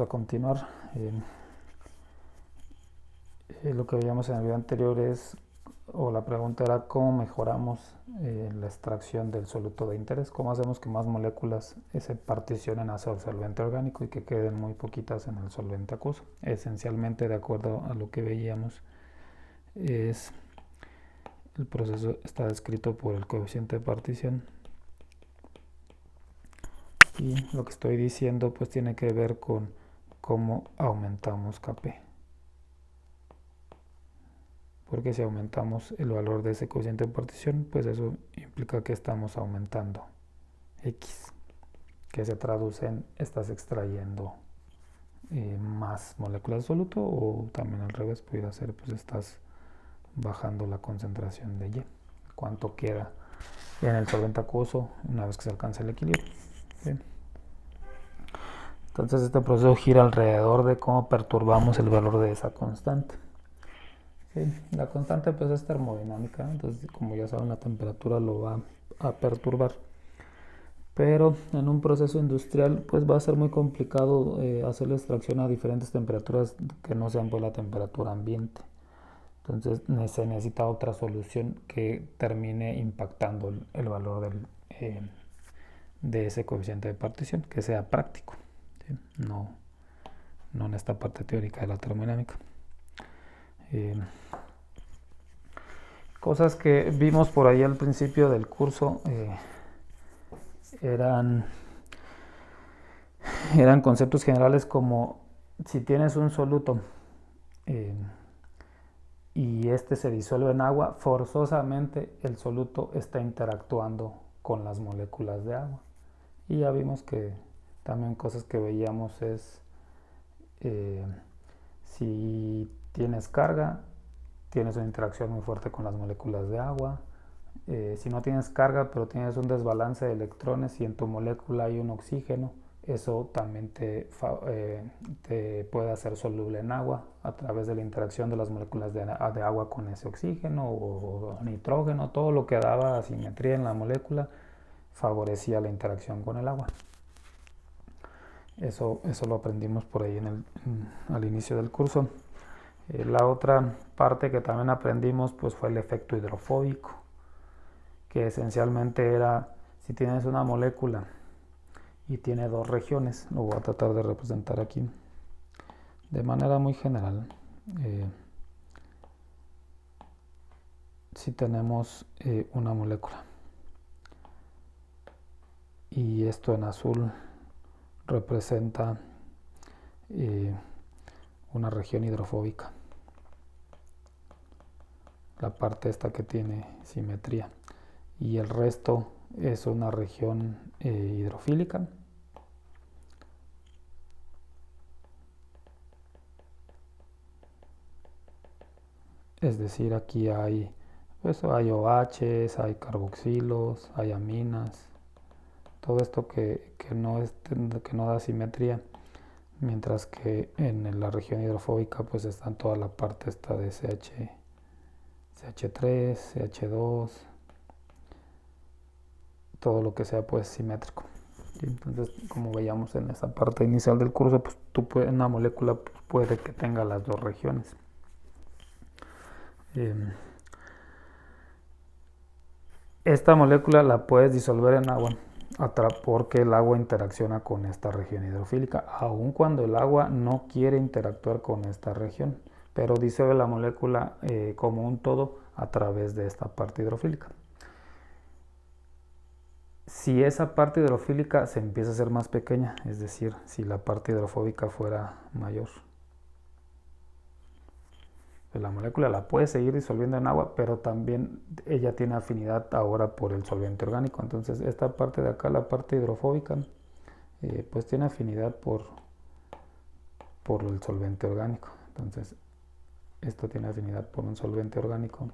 A continuar, lo que veíamos en el video anterior o la pregunta era cómo mejoramos la extracción del soluto de interés, cómo hacemos que más moléculas se particionen hacia el solvente orgánico y que queden muy poquitas en el solvente acuoso. Esencialmente, de acuerdo a lo que veíamos, el proceso está descrito por el coeficiente de partición. Y lo que estoy diciendo pues tiene que ver con cómo aumentamos Kp. Porque si aumentamos el valor de ese cociente de partición, pues eso implica que estamos aumentando X, que se traduce en estás extrayendo más moléculas de soluto, o también al revés pudiera ser, pues estás bajando la concentración de Y. ¿Cuánto queda en el solvente acuoso una vez que se alcanza el equilibrio? Bien. Entonces este proceso gira alrededor de cómo perturbamos el valor de esa constante. La constante pues es termodinámica, entonces como ya saben la temperatura lo va a perturbar, pero en un proceso industrial pues va a ser muy complicado hacer la extracción a diferentes temperaturas que no sean pues la temperatura ambiente. Entonces se necesita otra solución que termine impactando el valor de ese coeficiente de partición, que sea práctico, ¿sí? No en esta parte teórica de la termodinámica. Cosas que vimos por ahí al principio del curso eran conceptos generales como si tienes un soluto y este se disuelve en agua, forzosamente el soluto está interactuando con las moléculas de agua. Y ya vimos que también cosas que veíamos es si tienes carga, tienes una interacción muy fuerte con las moléculas de agua. Si no tienes carga pero tienes un desbalance de electrones y en tu molécula hay un oxígeno, eso también te puede hacer soluble en agua a través de la interacción de las moléculas de agua con ese oxígeno o nitrógeno. Todo lo que daba asimetría en la molécula favorecía la interacción con el agua. Eso lo aprendimos por ahí al inicio del curso. La otra parte que también aprendimos pues fue el efecto hidrofóbico, que esencialmente era si tienes una molécula y tiene dos regiones, lo voy a tratar de representar aquí de manera muy general. Si tenemos una molécula y esto en azul representa una región hidrofóbica, la parte esta que tiene simetría, y el resto es una región hidrofílica. Es decir, aquí hay OHs, hay carboxilos, hay aminas, todo esto que no da simetría, mientras que en la región hidrofóbica pues está toda la parte esta de CH3, CH2, todo lo que sea pues simétrico. Y entonces, como veíamos en esa parte inicial del curso, pues una molécula puede que tenga las dos regiones. Esta molécula la puedes disolver en agua porque el agua interacciona con esta región hidrofílica, aun cuando el agua no quiere interactuar con esta región, pero disuelve la molécula como un todo a través de esta parte hidrofílica. Si esa parte hidrofílica se empieza a hacer más pequeña, es decir, si la parte hidrofóbica fuera mayor, la molécula la puede seguir disolviendo en agua, pero también ella tiene afinidad ahora por el solvente orgánico. Entonces esta parte de acá, la parte hidrofóbica, pues tiene afinidad por el solvente orgánico. Entonces esto tiene afinidad por un solvente orgánico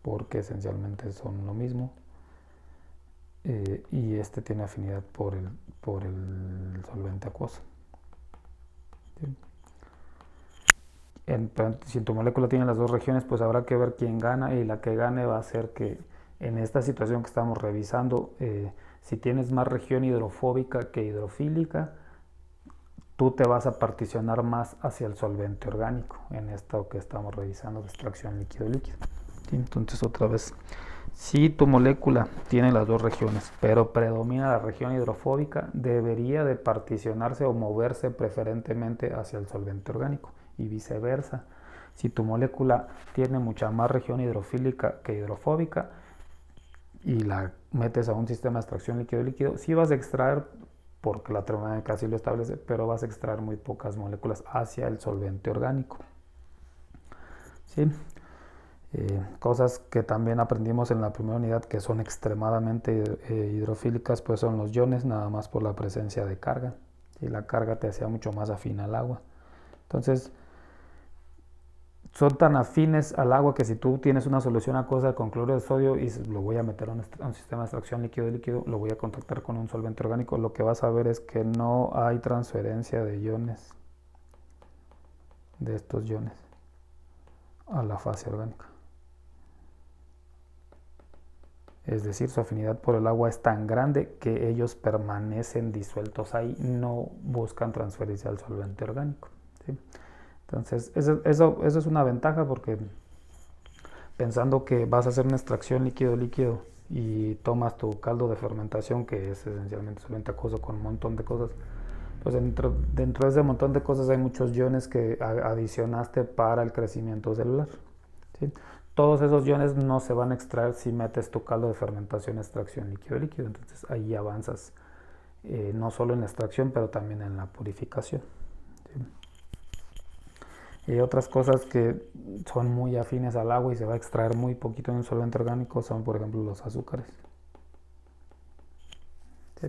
porque esencialmente son lo mismo. Y este tiene afinidad por el solvente acuoso. ¿Sí? Si tu molécula tiene las dos regiones, pues habrá que ver quién gana, y la que gane va a ser que en esta situación que estamos revisando, si tienes más región hidrofóbica que hidrofílica, tú te vas a particionar más hacia el solvente orgánico en esto que estamos revisando de extracción líquido-líquido. ¿Sí? Entonces otra vez, si tu molécula tiene las dos regiones, pero predomina la región hidrofóbica, debería de particionarse o moverse preferentemente hacia el solvente orgánico y viceversa. Si tu molécula tiene mucha más región hidrofílica que hidrofóbica y la metes a un sistema de extracción líquido-líquido, sí vas a extraer, porque la termodinámica así lo establece, pero vas a extraer muy pocas moléculas hacia el solvente orgánico. ¿Sí? Cosas que también aprendimos en la primera unidad que son extremadamente hidrofílicas, pues son los iones, nada más por la presencia de carga. Y la carga te hacía mucho más afín al agua. Entonces, son tan afines al agua que si tú tienes una solución acuosa con cloruro de sodio y lo voy a meter a un sistema de extracción líquido-líquido, lo voy a contactar con un solvente orgánico, lo que vas a ver es que no hay transferencia de iones, de estos iones, a la fase orgánica. Es decir, su afinidad por el agua es tan grande que ellos permanecen disueltos ahí, no buscan transferirse al solvente orgánico. ¿Sí? Entonces, eso es una ventaja porque pensando que vas a hacer una extracción líquido-líquido y tomas tu caldo de fermentación, que es esencialmente solvente acuoso con un montón de cosas, pues dentro de ese montón de cosas hay muchos iones que adicionaste para el crecimiento celular. ¿Sí? Todos esos iones no se van a extraer si metes tu caldo de fermentación, extracción líquido-líquido. Entonces ahí avanzas no solo en la extracción, pero también en la purificación. ¿Sí? Y otras cosas que son muy afines al agua y se va a extraer muy poquito en un solvente orgánico son, por ejemplo, los azúcares. ¿Sí?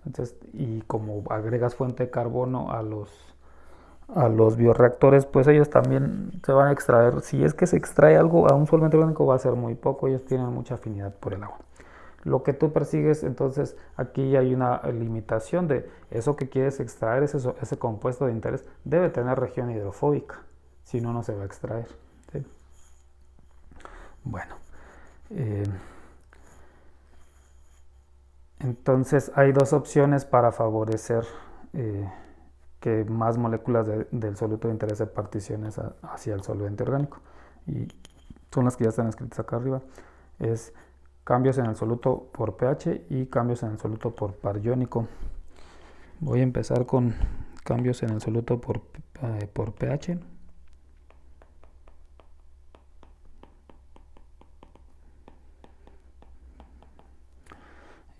Entonces, y como agregas fuente de carbono a los bioreactores, pues ellos también se van a extraer. Si es que se extrae algo a un solvente orgánico va a ser muy poco, ellos tienen mucha afinidad por el agua. Lo que tú persigues, entonces aquí hay una limitación de eso que quieres extraer, ese compuesto de interés debe tener región hidrofóbica, si no, no se va a extraer. ¿Sí? Bueno, entonces hay dos opciones para favorecer que más moléculas del soluto de interés se particionen hacia el solvente orgánico, y son las que ya están escritas acá arriba. Es cambios en el soluto por pH y cambios en el soluto por par iónico. Voy a empezar con cambios en el soluto por pH.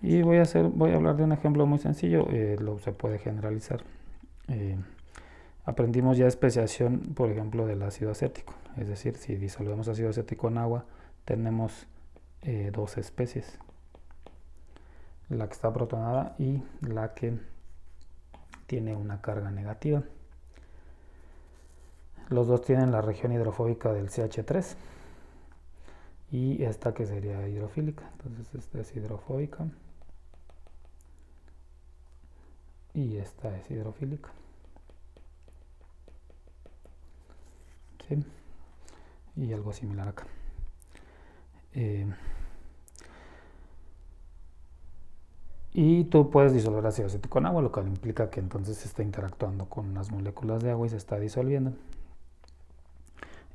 Y voy a hablar de un ejemplo muy sencillo, se puede generalizar. Aprendimos ya especiación, por ejemplo, del ácido acético. Es decir, si disolvemos ácido acético en agua, tenemos dos especies, la que está protonada y la que tiene una carga negativa. Los dos tienen la región hidrofóbica del CH3 y esta que sería hidrofílica. Entonces esta es hidrofóbica y esta es hidrofílica. ¿Sí? Y algo similar acá. Y tú puedes disolver ácido acético en agua, lo cual implica que entonces se está interactuando con las moléculas de agua y se está disolviendo.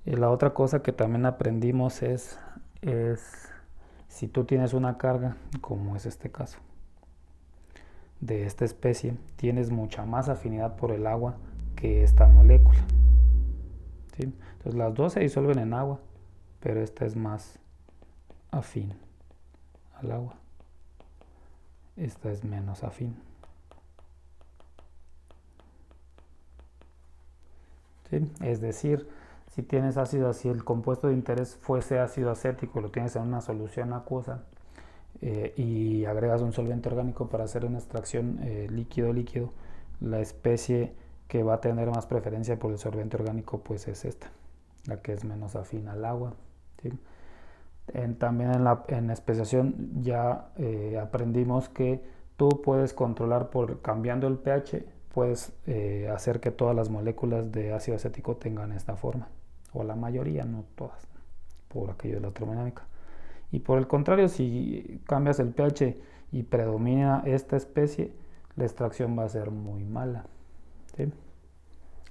Y la otra cosa que también aprendimos es si tú tienes una carga, como es este caso, de esta especie, tienes mucha más afinidad por el agua que esta molécula. ¿Sí? Entonces las dos se disuelven en agua, pero esta es más afín al agua. Esta es menos afín. ¿Sí? Es decir, si tienes ácido, si el compuesto de interés fuese ácido acético, lo tienes en una solución acuosa y agregas un solvente orgánico para hacer una extracción líquido-líquido, la especie que va a tener más preferencia por el solvente orgánico pues es esta, la que es menos afín al agua. ¿Sí? También en la especiación ya aprendimos que tú puedes controlar cambiando el pH, puedes hacer que todas las moléculas de ácido acético tengan esta forma, o la mayoría, no todas, por aquello de la termodinámica. Y por el contrario, si cambias el pH y predomina esta especie, la extracción va a ser muy mala. ¿sí?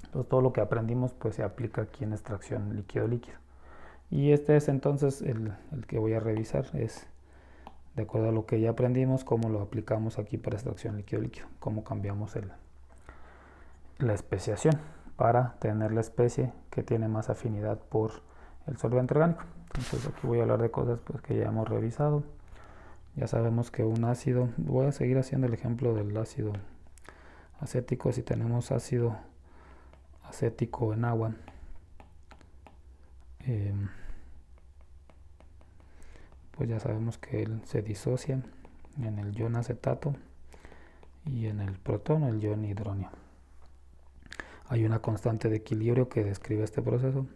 Entonces todo lo que aprendimos pues se aplica aquí en extracción líquido-líquido. Y este es entonces el que voy a revisar, es de acuerdo a lo que ya aprendimos, cómo lo aplicamos aquí para extracción líquido-líquido, cómo cambiamos la especiación para tener la especie que tiene más afinidad por el solvente orgánico. Entonces aquí voy a hablar de cosas pues, que ya hemos revisado. Ya sabemos que un ácido, voy a seguir haciendo el ejemplo del ácido acético. Si tenemos ácido acético en agua, pues ya sabemos que él se disocia en el ion acetato y en el protón, el ion hidronio. Hay una constante de equilibrio que describe este proceso,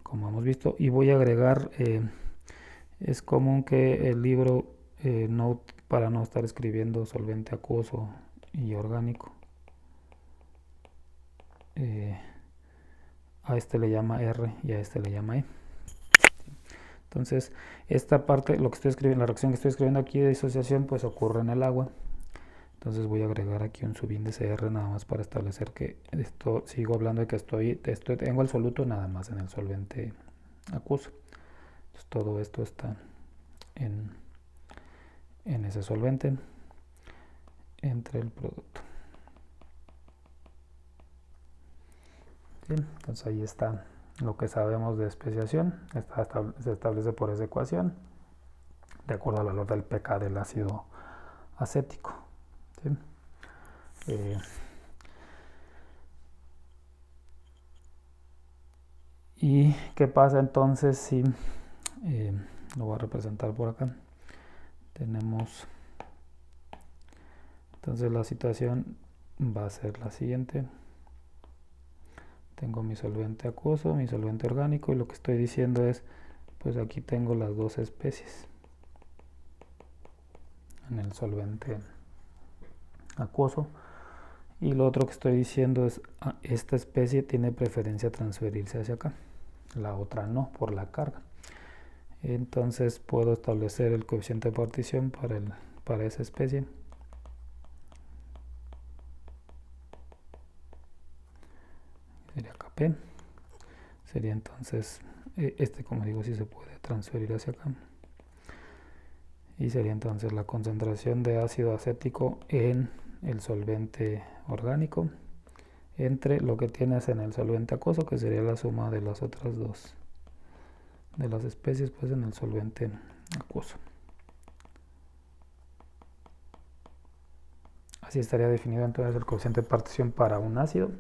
como hemos visto, y voy a agregar, es común que el libro, para no estar escribiendo solvente acuoso y orgánico, a este le llama R y a este le llama E. Entonces, esta parte, lo que estoy escribiendo, la reacción que estoy escribiendo aquí de disociación, pues ocurre en el agua. Entonces voy a agregar aquí un subíndice R nada más para establecer que esto, sigo hablando de que tengo el soluto nada más en el solvente acuoso. Entonces todo esto está en ese solvente entre el producto. Bien, entonces ahí está lo que sabemos de especiación, se establece por esa ecuación de acuerdo al valor del pK del ácido acético. ¿Sí? ¿Y qué pasa entonces si, lo voy a representar por acá, tenemos, entonces la situación va a ser la siguiente: tengo mi solvente acuoso, mi solvente orgánico, y lo que estoy diciendo es, pues aquí tengo las dos especies en el solvente acuoso, y lo otro que estoy diciendo es, esta especie tiene preferencia a transferirse hacia acá, la otra no, por la carga. Entonces puedo establecer el coeficiente de partición para esa especie. Sería Kp. Sería entonces, como digo, si se puede transferir hacia acá. Y sería entonces la concentración de ácido acético en el solvente orgánico entre lo que tienes en el solvente acuoso, que sería la suma de las otras dos de las especies, pues en el solvente acuoso. Así estaría definido entonces el coeficiente de partición para un ácido.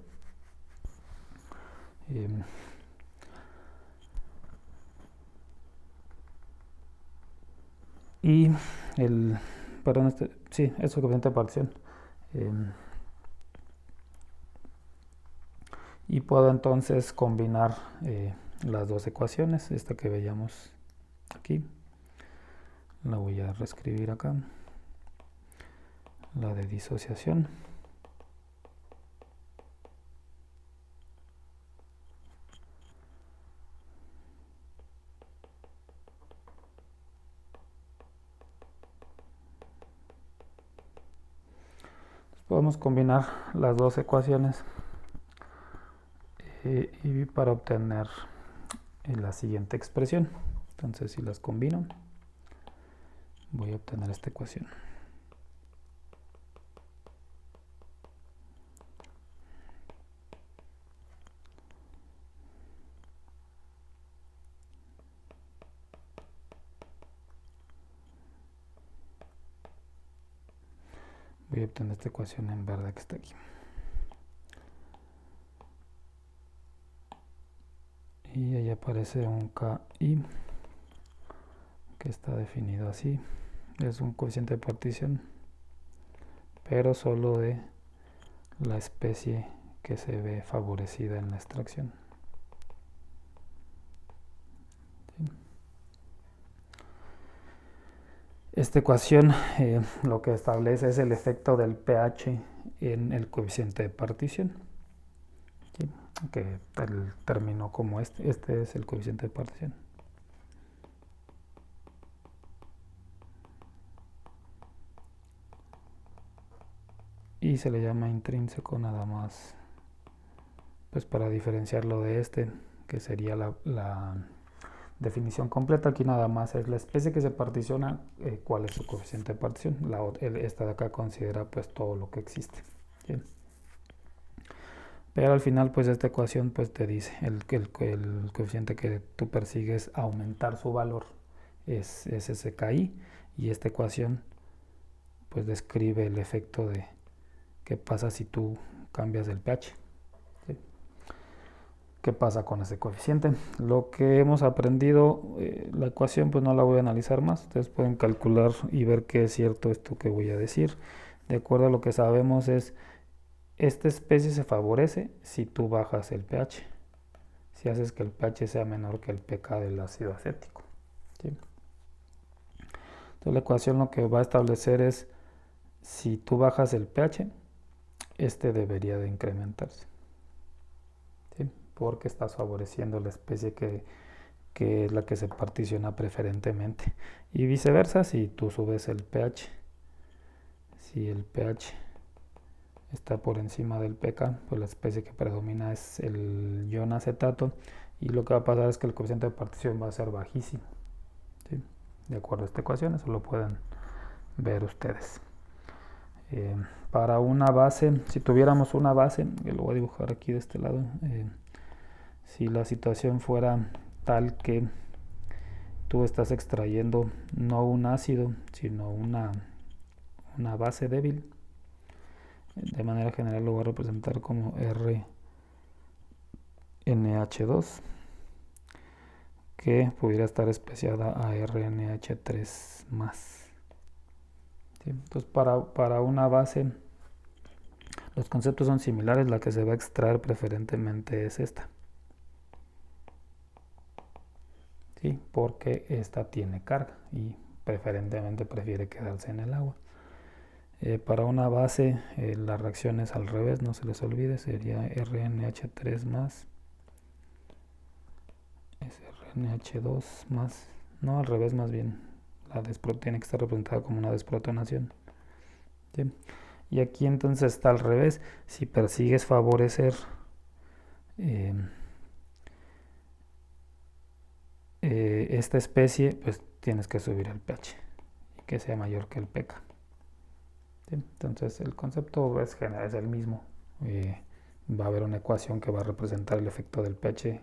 Y perdón, sí, es el coeficiente de partición. Y puedo entonces combinar las dos ecuaciones, esta que veíamos aquí, la voy a reescribir acá, la de disociación. Podemos combinar las dos ecuaciones y para obtener la siguiente expresión. Entonces, si las combino, voy a obtener esta ecuación. Voy a obtener esta ecuación en verde que está aquí. Y ahí aparece un KI que está definido así. Es un coeficiente de partición, pero solo de la especie que se ve favorecida en la extracción. ¿Sí? Esta ecuación lo que establece es el efecto del pH en el coeficiente de partición. ¿Sí? Que terminó como este es el coeficiente de partición. Y aquí se le llama intrínseco nada más, pues para diferenciarlo de este, que sería la definición completa. Aquí nada más es la especie que se particiona, cuál es su coeficiente de partición. Esta de acá considera pues todo lo que existe. Bien. Pero al final pues esta ecuación pues te dice el coeficiente que tú persigues aumentar su valor es ese KI, y esta ecuación pues describe el efecto de qué pasa si tú cambias el pH. ¿Sí? ¿Qué pasa con ese coeficiente? Lo que hemos aprendido, la ecuación pues no la voy a analizar más. Ustedes pueden calcular y ver que es cierto esto que voy a decir. De acuerdo a lo que sabemos es, esta especie se favorece si tú bajas el pH, si haces que el pH sea menor que el pK del ácido acético. ¿Sí? Entonces la ecuación lo que va a establecer es, si tú bajas el pH, este debería de incrementarse. ¿Sí? Porque estás favoreciendo la especie que es la que se particiona preferentemente. Y viceversa, si tú subes el pH, si el pH está por encima del pK, pues la especie que predomina es el ion acetato, y lo que va a pasar es que el coeficiente de partición va a ser bajísimo. ¿Sí? De acuerdo a esta ecuación, eso lo pueden ver ustedes. Para una base, si tuviéramos una base, que lo voy a dibujar aquí de este lado, si la situación fuera tal que tú estás extrayendo no un ácido, sino una base débil, de manera general lo voy a representar como RNH2, que pudiera estar especiada a RNH3+. ¿Sí? Entonces para una base los conceptos son similares, la que se va a extraer preferentemente es esta. ¿Sí? Porque esta tiene carga y preferentemente prefiere quedarse en el agua. Para una base la reacción es al revés, no se les olvide, sería RNH3 más, es RNH2 más, no al revés, más bien, tiene que estar representada como una desprotonación. ¿Sí? Y aquí entonces está al revés, si persigues favorecer esta especie, pues tienes que subir el pH y que sea mayor que el pK. ¿Sí? Entonces el concepto es el mismo. Va a haber una ecuación que va a representar el efecto del pH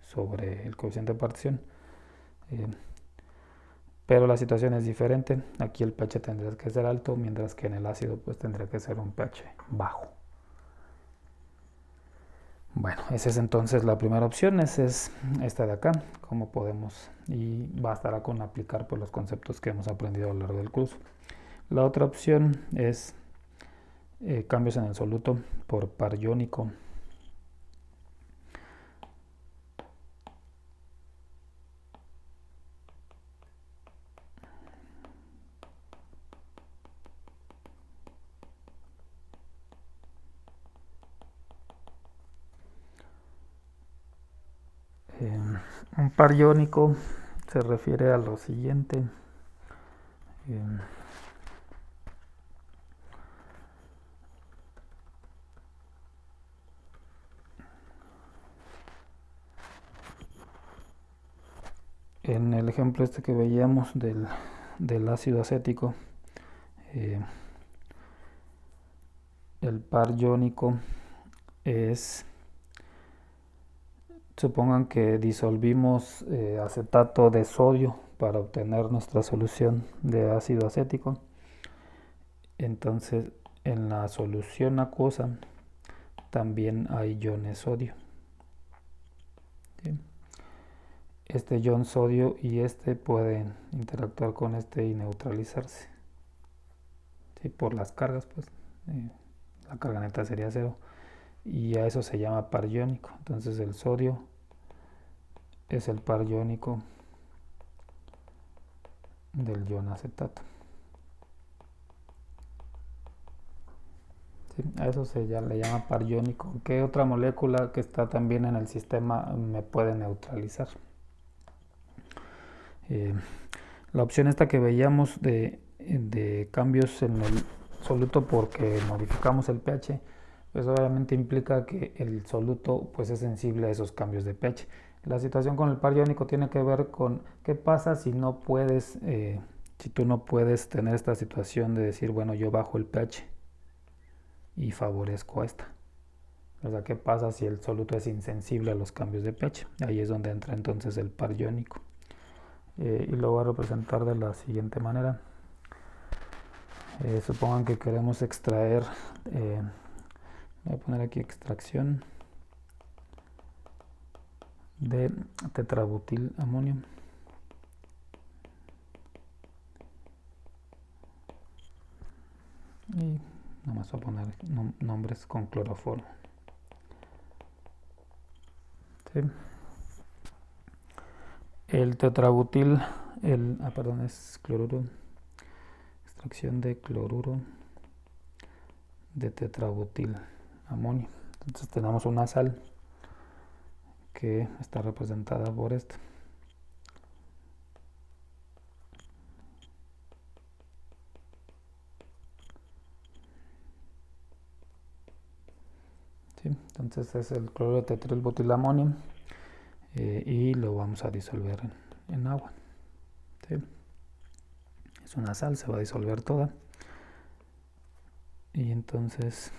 sobre el coeficiente de partición, pero la situación es diferente. Aquí el pH tendría que ser alto, mientras que en el ácido pues tendría que ser un pH bajo. Bueno, esa es entonces la primera opción, esa es esta de acá, cómo podemos, y bastará con aplicar pues los conceptos que hemos aprendido a lo largo del curso. La otra opción es cambios en el soluto por par iónico. Un par iónico se refiere a lo siguiente. En el ejemplo este que veíamos del ácido acético, el par iónico es, supongan que disolvimos acetato de sodio para obtener nuestra solución de ácido acético. Entonces en la solución acuosa también hay iones sodio. ¿Sí? Este ion sodio y este pueden interactuar con este y neutralizarse. ¿Sí? Por las cargas, pues la carga neta sería 0, y a eso se llama par iónico. Entonces el sodio es el par iónico del ion acetato. ¿Sí? A eso le llama par iónico. ¿Qué otra molécula que está también en el sistema me puede neutralizar? La opción esta que veíamos de cambios en el soluto porque modificamos el pH, pues obviamente implica que el soluto pues es sensible a esos cambios de pH. La situación con el par iónico tiene que ver con qué pasa si no puedes, si tú no puedes tener esta situación de decir, bueno, yo bajo el pH y favorezco a esta. O sea, ¿qué pasa si el soluto es insensible a los cambios de pH? Ahí es donde entra entonces el par iónico. Y lo voy a representar de la siguiente manera. Supongan que queremos extraer, voy a poner aquí extracción de tetrabutilamonio. Y nomás voy a poner nombres con cloroformo. ¿Sí? El tetrabutil, perdón, es cloruro, extracción de cloruro de tetrabutilamonio. Entonces tenemos una sal que está representada por esto. ¿Sí? Entonces es el cloruro de tetrabutilamonio y lo vamos a disolver en agua. ¿Sí? Es una sal, se va a disolver toda. Y entonces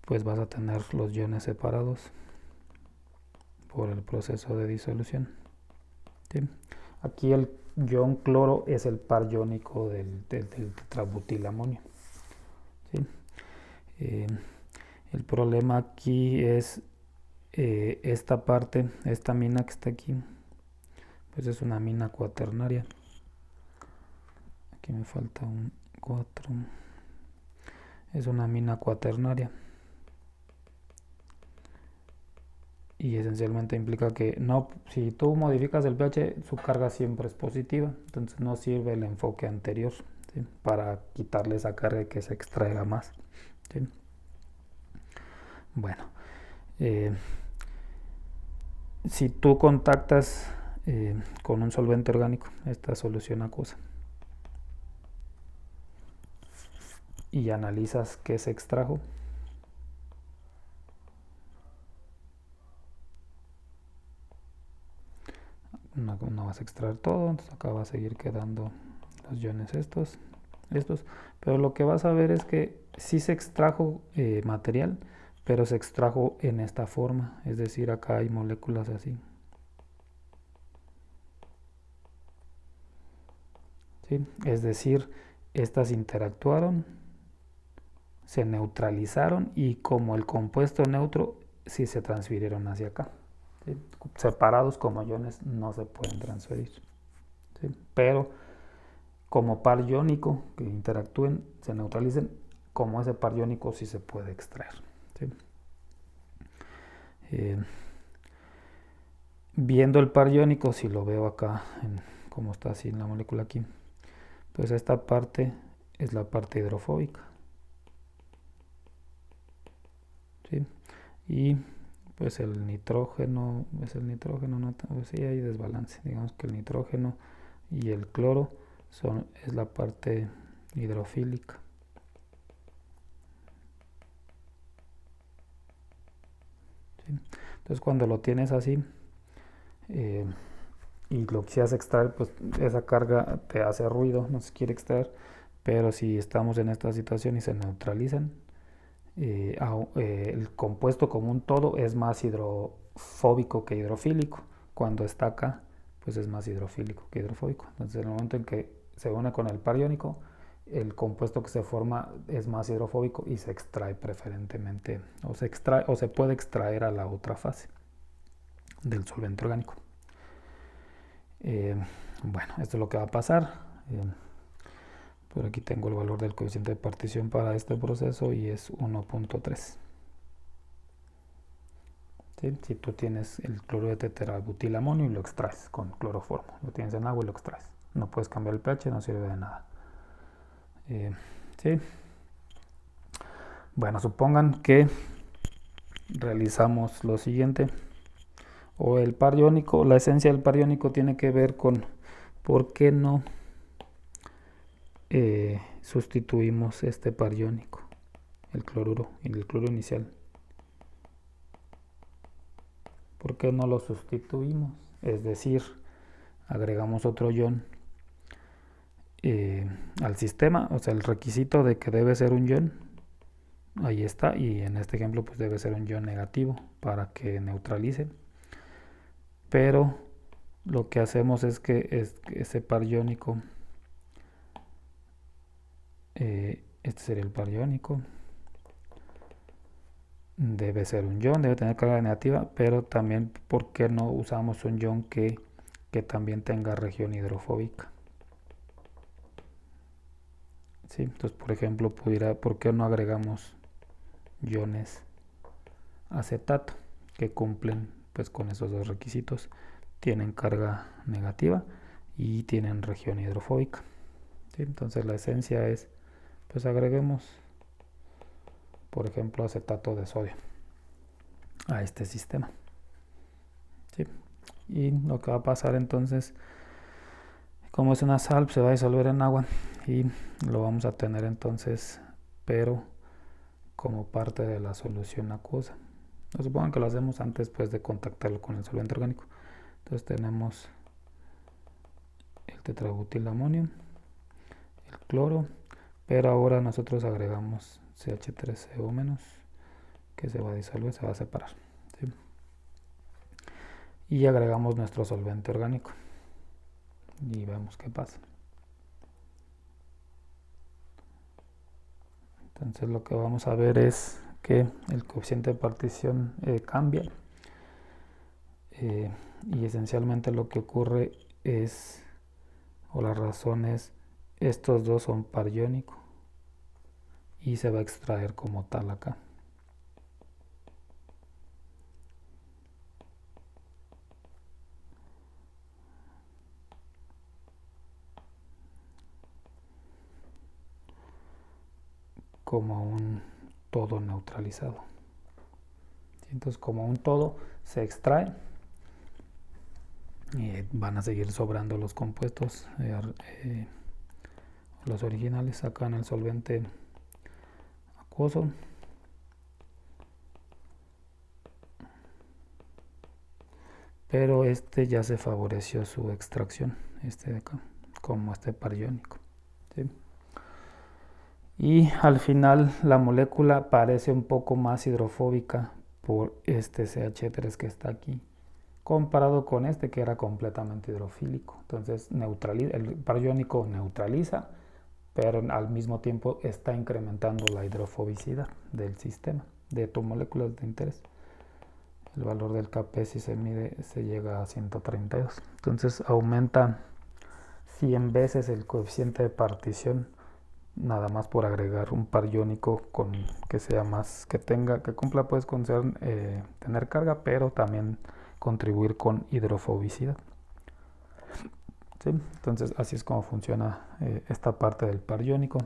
pues vas a tener los iones separados por el proceso de disolución. ¿Sí? Aquí el ion cloro es el par iónico del tetrabutilamonio. ¿Sí? El problema aquí es esta parte, esta amina que está aquí, pues es una amina cuaternaria. Aquí me falta un 4. Es una amina cuaternaria. Y esencialmente implica que no, si tú modificas el pH, su carga siempre es positiva, entonces no sirve el enfoque anterior, ¿sí? Para quitarle esa carga y que se extraiga más. ¿Sí? Bueno, si tú contactas con un solvente orgánico esta solución acuosa y analizas qué se extrajo, no vas a extraer todo, entonces acá va a seguir quedando los iones estos, pero lo que vas a ver es que sí se extrajo material, pero se extrajo en esta forma, es decir, acá hay moléculas así. ¿Sí? Es decir, estas interactuaron, se neutralizaron y como el compuesto neutro sí se transfirieron hacia acá. ¿Sí? Separados como iones no se pueden transferir. ¿Sí? Pero como par iónico que interactúen, se neutralicen, como ese par iónico sí se puede extraer. ¿Sí? Viendo el par iónico, si lo veo acá, como está así en la molécula aquí, pues esta parte es la parte hidrofóbica. ¿Sí? Y pues el nitrógeno, no, pues sí hay desbalance, digamos que el nitrógeno y el cloro es la parte hidrofílica. ¿Sí? Entonces cuando lo tienes así y lo quisieras extraer, pues esa carga te hace ruido, no se quiere extraer, pero si estamos en esta situación y se neutralizan, el compuesto como un todo es más hidrofóbico que hidrofílico. Cuando está acá, pues es más hidrofílico que hidrofóbico. Entonces, en el momento en que se une con el par iónico, el compuesto que se forma es más hidrofóbico y se extrae preferentemente, o se puede extraer a la otra fase del solvente orgánico. Bueno, esto es lo que va a pasar. Por aquí tengo el valor del coeficiente de partición para este proceso y es 1.3. ¿Sí? Si tú tienes el cloruro de tetrabutilamonio y lo extraes con cloroformo, lo tienes en agua y lo extraes. No puedes cambiar el pH, no sirve de nada. ¿Sí? Bueno, supongan que realizamos lo siguiente. O el par iónico, la esencia del par iónico tiene que ver con por qué no sustituimos este par iónico, el cloruro y el cloro inicial. ¿Por qué no lo sustituimos? Es decir, agregamos otro ion al sistema, o sea, el requisito de que debe ser un ion, ahí está, y en este ejemplo pues debe ser un ion negativo para que neutralice, pero lo que hacemos es que ese par iónico, este sería el par iónico, debe ser un ion, debe tener carga negativa, pero también, ¿por qué no usamos un ion que también tenga región hidrofóbica? ¿Sí? Entonces, por ejemplo, ¿por qué no agregamos iones acetato que cumplen pues con esos dos requisitos? Tienen carga negativa y tienen región hidrofóbica. ¿Sí? Entonces la esencia es, pues agreguemos, por ejemplo, acetato de sodio a este sistema. ¿Sí? Y lo que va a pasar entonces, como es una sal, se va a disolver en agua y lo vamos a tener entonces, pero como parte de la solución acuosa. No supongan que lo hacemos antes pues de contactarlo con el solvente orgánico. Entonces tenemos el tetrabutilamonio, el cloro, pero ahora nosotros agregamos CH3CO- que se va a disolver, se va a separar. ¿Sí? Y agregamos nuestro solvente orgánico y vemos qué pasa. Entonces lo que vamos a ver es que el coeficiente de partición cambia y esencialmente lo que ocurre es, o la razón es, estos dos son par iónico y se va a extraer como tal acá. Como un todo neutralizado. Entonces, como un todo se extrae, van a seguir sobrando los compuestos, los originales acá en el solvente acuoso. Pero este ya se favoreció su extracción, este de acá, como este par iónico. ¿Sí? Y al final la molécula parece un poco más hidrofóbica por este CH3 que está aquí, comparado con este que era completamente hidrofílico. Entonces el par iónico neutraliza, pero al mismo tiempo está incrementando la hidrofobicidad del sistema, de tu molécula de interés. El valor del Kp si se mide se llega a 132. Entonces aumenta 100 veces el coeficiente de partición, nada más por agregar un par iónico con que sea más, que cumpla pues con tener carga, pero también contribuir con hidrofobicidad. ¿Sí? Entonces así es como funciona esta parte del par iónico.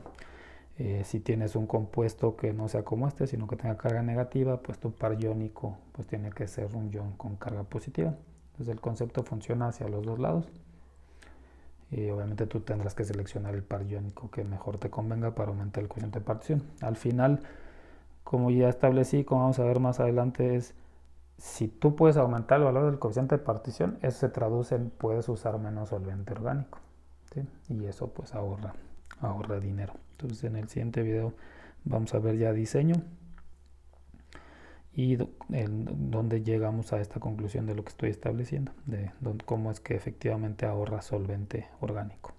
Si tienes un compuesto que no sea como este, sino que tenga carga negativa, pues tu par iónico pues tiene que ser un ion con carga positiva. Entonces el concepto funciona hacia los dos lados. Y obviamente tú tendrás que seleccionar el par iónico que mejor te convenga para aumentar el coeficiente de partición. Al final, como ya establecí, como vamos a ver más adelante, es si tú puedes aumentar el valor del coeficiente de partición, eso se traduce en puedes usar menos solvente orgánico, ¿sí? Y eso pues ahorra dinero. Entonces en el siguiente video vamos a ver ya diseño y en dónde llegamos a esta conclusión de lo que estoy estableciendo, de cómo es que efectivamente ahorra solvente orgánico.